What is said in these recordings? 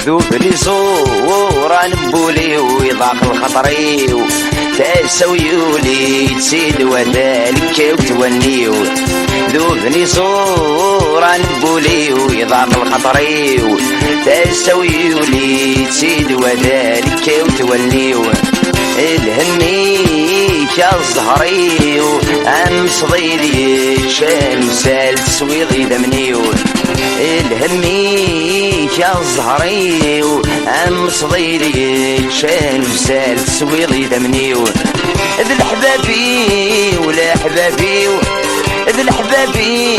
ذوبني زورا نبولي ويضاق الخطري تسويولي تسيد وذلك وتونيو ذوبني زورا نبولي ويضاق الخطري تسويولي تسيد وذلك وتونيو الهمي كالزهري ام صغيري شان سال تسويضي دمنيو الهمي كالزهري ام صغيري شان سال تسويضي دمنيو ذي الحبابي ولا حبابي ذي الحبابي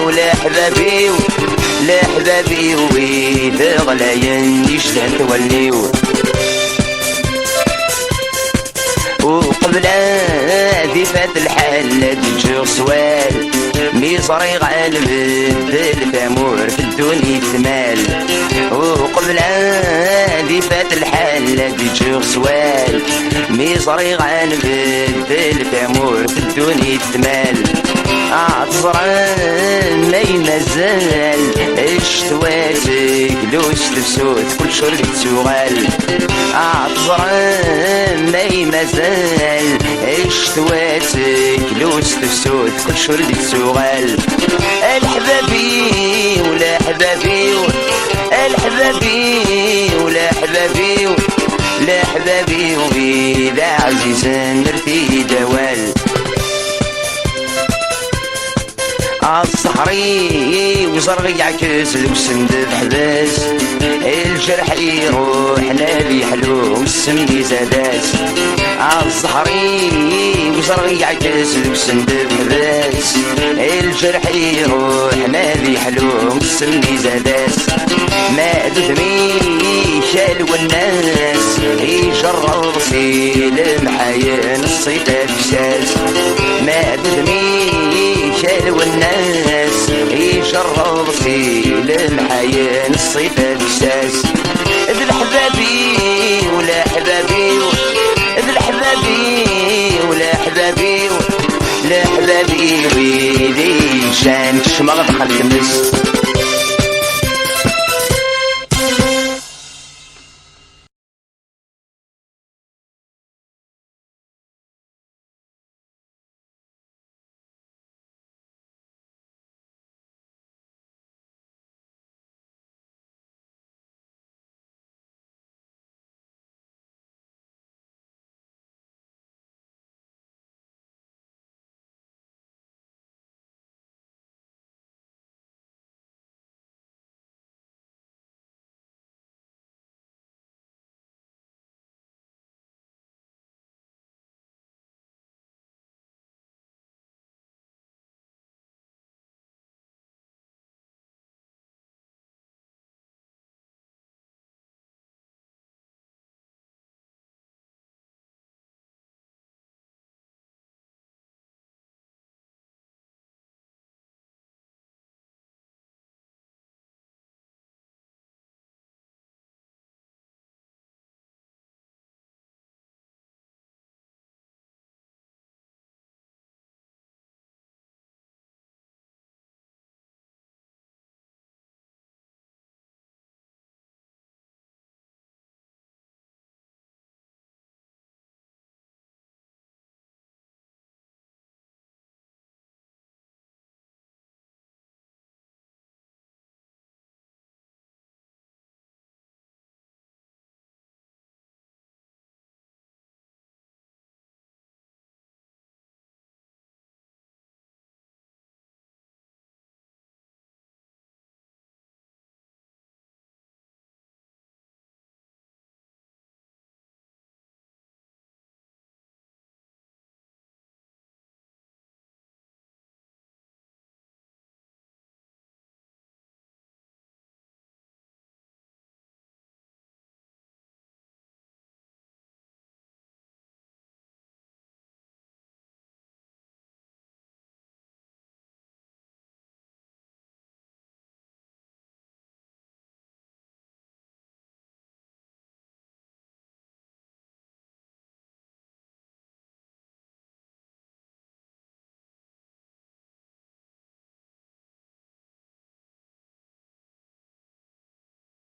ولا حبابي لا حبابي وإذا غلاين يشتهن توليو وقبل ذي فات الحال تجيغ سوال ميصري غالب الثمور في الدنيا تمال وقبل ذي فات الحال تجيغ سوال ميصري غالب الثمور في الدنيا تمال عطران ما يمازال اشتواتك لوش تفسوت كل شرب تسوغال عطران ما يمازال اشتواتك لوش تفسوت كل شرب تسوغال الحبابي ولا حبابي الحبابي ولا حبابي لا حبابي وإذا عزيزا نرتي دوال عالصحري وزرغ يعكس الوسند بحباس الجرح يروح نادي حلو والسمي زاداس عالصحري وزرغ يعكس الوسند بحباس الجرح يروح نادي حلو والسمي زاداس ما دثمي شال والناس يجرب صيل محاين الصيدة بساس ما دثمي شال والناس يجرب صيل محاين الصيدة بساس ذي الحبابي ولا حبابي ذي الحبابي ولا حبابي لا حبابي ويدي شان تشمغ دخل تمس